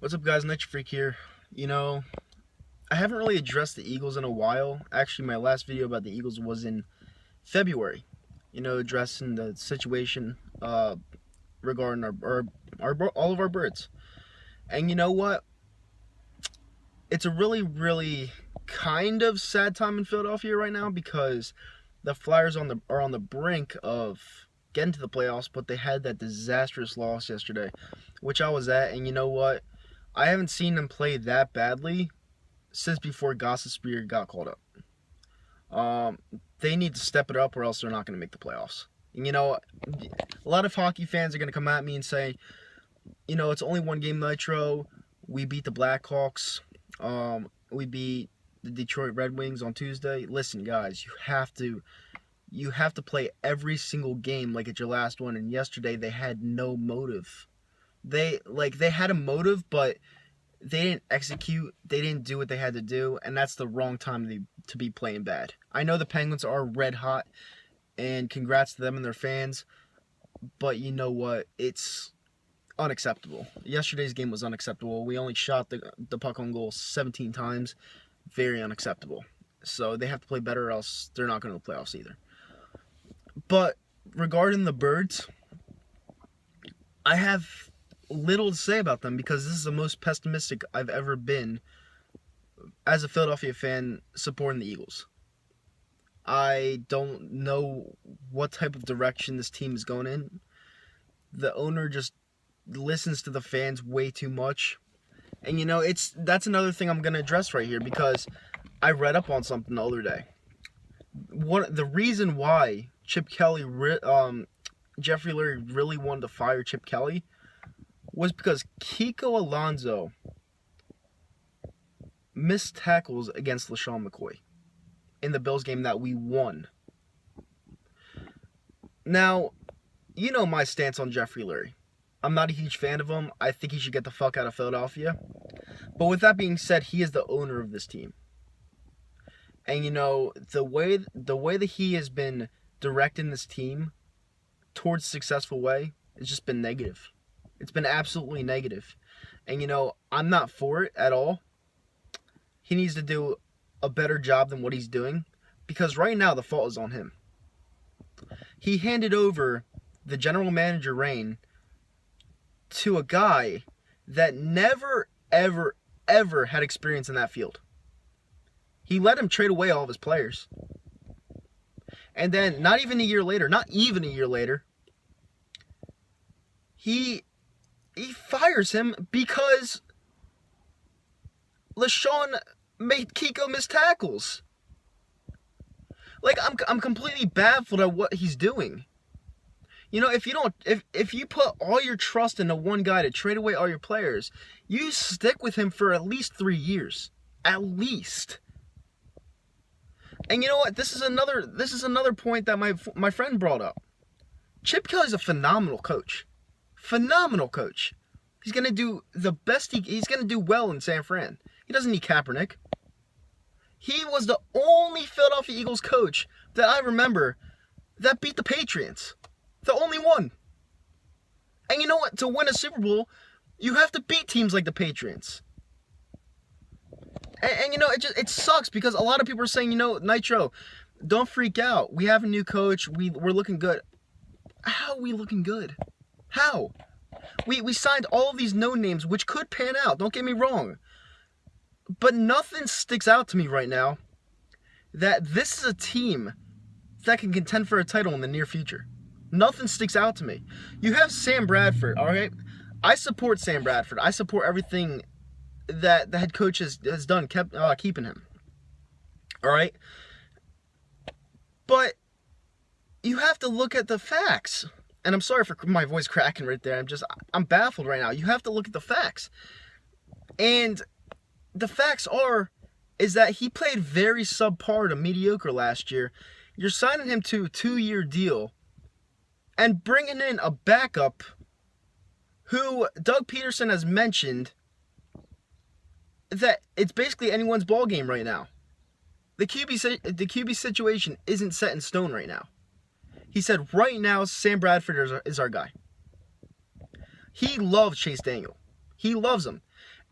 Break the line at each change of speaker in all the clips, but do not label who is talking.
What's up, guys? Night Freak here. I haven't really addressed the Eagles in a while. Actually, my last video about the Eagles was in February. Addressing the situation regarding our all of our birds. And you know what? It's a really, really kind of sad time in Philadelphia right now because the Flyers are on the brink of getting to the playoffs, but they had that disastrous loss yesterday, which I was at. And you know what? I haven't seen them play that badly since before Gossespierre got called up. They need to step it up or else they're not going to make the playoffs. And a lot of hockey fans are going to come at me and say, it's only one game Nitro. We beat the Blackhawks. We beat the Detroit Red Wings on Tuesday. Listen, guys, you have to play every single game like it's your last one. And yesterday they had no motive. They had a motive, but they didn't execute. They didn't do what they had to do, and that's the wrong time to be playing bad. I know the Penguins are red hot, and congrats to them and their fans, but you know what? It's unacceptable. Yesterday's game was unacceptable. We only shot the puck on goal 17 times. Very unacceptable. So they have to play better or else they're not going to the playoffs either. But regarding the Birds, I have little to say about them because this is the most pessimistic I've ever been as a Philadelphia fan supporting the Eagles. I don't know what type of direction this team is going in. The owner just listens to the fans way too much. And that's another thing I'm going to address right here because I read up on something the other day. The reason why Jeffrey Lurie really wanted to fire Chip Kelly was because Kiko Alonso missed tackles against LaShawn McCoy in the Bills game that we won. Now, you know my stance on Jeffrey Lurie. I'm not a huge fan of him. I think he should get the fuck out of Philadelphia. But with that being said, he is the owner of this team. And the way that he has been directing this team towards a successful way, it's just been negative. It's been absolutely negative. And, I'm not for it at all. He needs to do a better job than what he's doing. Because right now, the fault is on him. He handed over the general manager reign to a guy that never, ever, ever had experience in that field. He let him trade away all of his players. And then, not even a year later, he fires him because LaShawn made Kiko miss tackles. I'm completely baffled at what he's doing. If you put all your trust into one guy to trade away all your players, you stick with him for at least 3 years. At least. And you know what? This is another point that my friend brought up. Chip Kelly's a phenomenal coach. Phenomenal coach. He's going to do the best he's going to do well in San Fran. He doesn't need Kaepernick. He was the only Philadelphia Eagles coach that I remember that beat the Patriots. The only one. And you know what? To win a Super Bowl, you have to beat teams like the Patriots. And it sucks because a lot of people are saying, Nitro, don't freak out. We have a new coach. We're looking good. How are we looking good? How? We signed all of these no names, which could pan out. Don't get me wrong. But nothing sticks out to me right now that this is a team that can contend for a title in the near future. Nothing sticks out to me. You have Sam Bradford, all right? I support Sam Bradford. I support everything that the head coach has done, keeping him. All right? But you have to look at the facts. And I'm sorry for my voice cracking right there. I'm baffled right now. You have to look at the facts. And the facts is that he played very subpar to mediocre last year. You're signing him to a 2-year deal and bringing in a backup who Doug Peterson has mentioned that it's basically anyone's ball game right now. The QB situation isn't set in stone right now. He said right now Sam Bradford is our guy. He loves Chase Daniel. He loves him.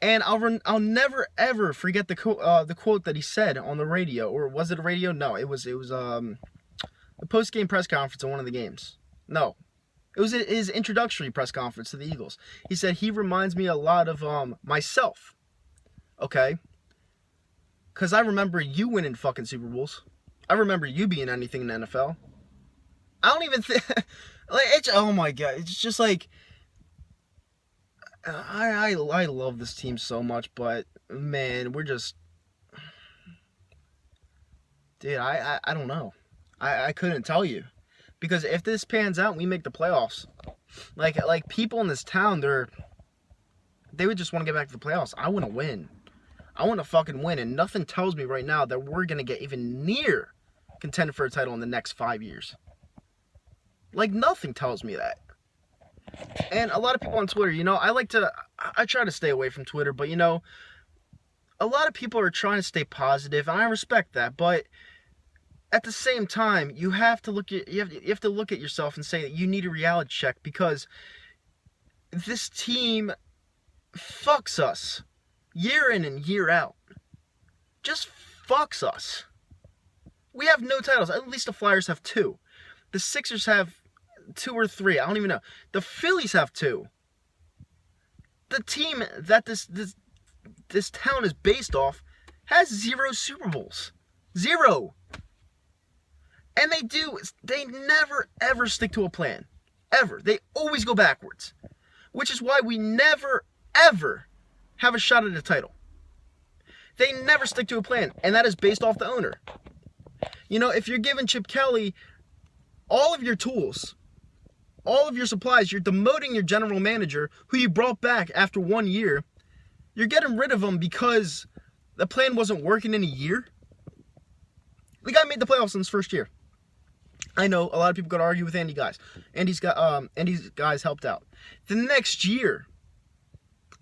And I'll never ever forget the quote that he said on the radio, or was it a radio? No, it was a post game press conference on one of the games. No, it was his introductory press conference to the Eagles. He said he reminds me a lot of myself. Okay, because I remember you winning fucking Super Bowls. I remember you being anything in the NFL. I don't even think like it's, oh my god, it's just like. I love this team so much, but man, we're just, dude, I don't know. I couldn't tell you, because if this pans out and we make the playoffs, like people in this town, they would just want to get back to the playoffs. I want to win. I want to fucking win, and nothing tells me right now that we're gonna get even near contending for a title in the next 5 years. Like, nothing tells me that. And a lot of people on Twitter, I try to stay away from Twitter, but a lot of people are trying to stay positive, and I respect that. But at the same time, you have to look at yourself and say that you need a reality check, because this team fucks us year in and year out. Just fucks us. We have no titles. At least the Flyers have 2. The Sixers have 2 or 3. I don't even know. The Phillies have 2. The team that this town is based off has 0 Super Bowls. 0. And they never ever stick to a plan. Ever. They always go backwards. Which is why we never ever have a shot at a title. They never stick to a plan, and that is based off the owner. If you're giving Chip Kelly all of your tools, all of your supplies, you're demoting your general manager, who you brought back after 1 year. You're getting rid of him because the plan wasn't working in a year. The guy made the playoffs in his first year. I know a lot of people could argue with Andy Guys. Andy's guys helped out. The next year,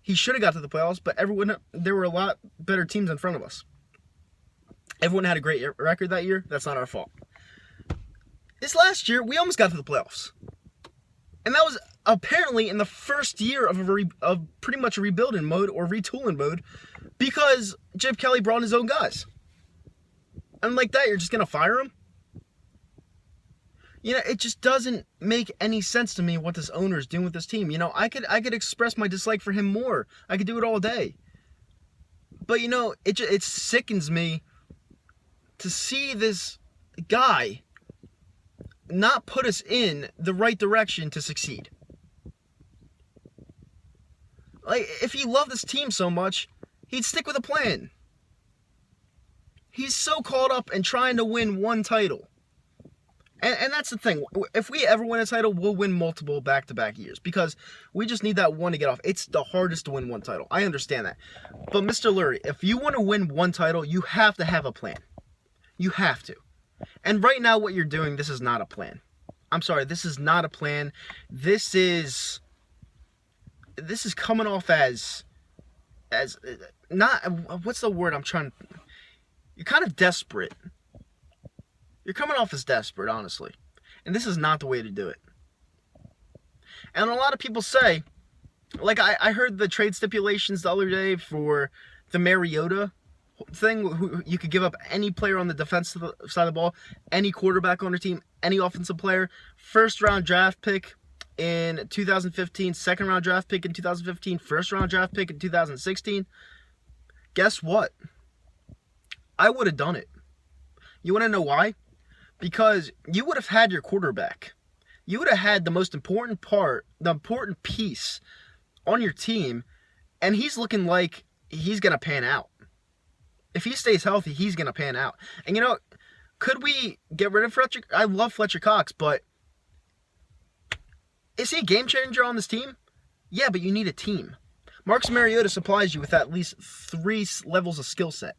he should have got to the playoffs, but there were a lot better teams in front of us. Everyone had a great record that year. That's not our fault. This last year, we almost got to the playoffs. And that was apparently in the first year of pretty much a rebuilding mode or retooling mode, because Chip Kelly brought in his own guys. And like that, you're just going to fire him? It just doesn't make any sense to me what this owner is doing with this team. I could express my dislike for him more. I could do it all day. But it sickens me to see this guy not put us in the right direction to succeed. Like, if he loved this team so much, he'd stick with a plan. He's so caught up in trying to win one title. And that's the thing. If we ever win a title, we'll win multiple back-to-back years, because we just need that one to get off. It's the hardest to win one title. I understand that. But Mr. Lurie, if you want to win one title, you have to have a plan. You have to. And right now, what you're doing, this is not a plan. I'm sorry, this is not a plan. This is coming off as not, what's the word I'm trying, you're kind of desperate. You're coming off as desperate, honestly. And this is not the way to do it. And a lot of people say, like I heard the trade stipulations the other day for the Mariota thing. You could give up any player on the defensive side of the ball, any quarterback on your team, any offensive player, first round draft pick in 2015, second round draft pick in 2015, first round draft pick in 2016. Guess what? I would have done it. You want to know why? Because you would have had your quarterback. You would have had the most important part, the important piece on your team, and he's looking like he's going to pan out. If he stays healthy, he's going to pan out. And could we get rid of Fletcher? I love Fletcher Cox, but is he a game changer on this team? Yeah, but you need a team. Marcus Mariota supplies you with at least 3 levels of skill set.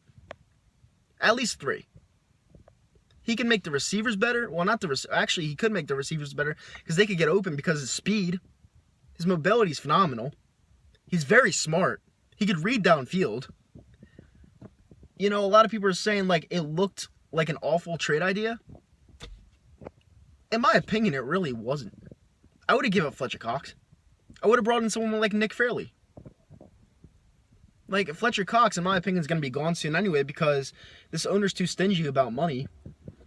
At least 3. He can make the receivers better. Well, actually, he could make the receivers better because they could get open because of his speed. His mobility is phenomenal. He's very smart. He could read downfield. A lot of people are saying, like, it looked like an awful trade idea. In my opinion, it really wasn't. I would have given up Fletcher Cox. I would have brought in someone like Nick Fairley. Like, Fletcher Cox, in my opinion, is going to be gone soon anyway because this owner's too stingy about money.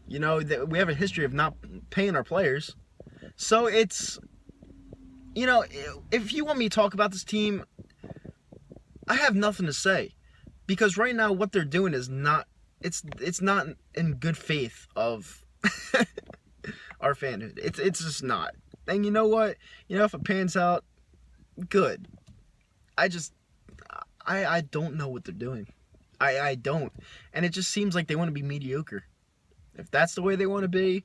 You know, we have a history of not paying our players. So it's, you know, if you want me to talk about this team, I have nothing to say. Because right now what they're doing is not, it's not in good faith of our fanhood. It's just not. And you know what? You know, if it pans out, good. I don't know what they're doing. I don't. And it just seems like they want to be mediocre. If that's the way they want to be,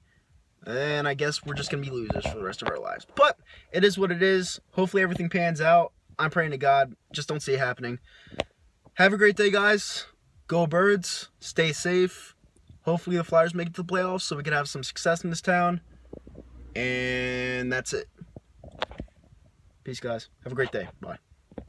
then I guess we're just going to be losers for the rest of our lives. But it is what it is. Hopefully everything pans out. I'm praying to God. Just don't see it happening. Have a great day, guys. Go Birds. Stay safe. Hopefully the Flyers make it to the playoffs so we can have some success in this town. And that's it. Peace, guys. Have a great day. Bye.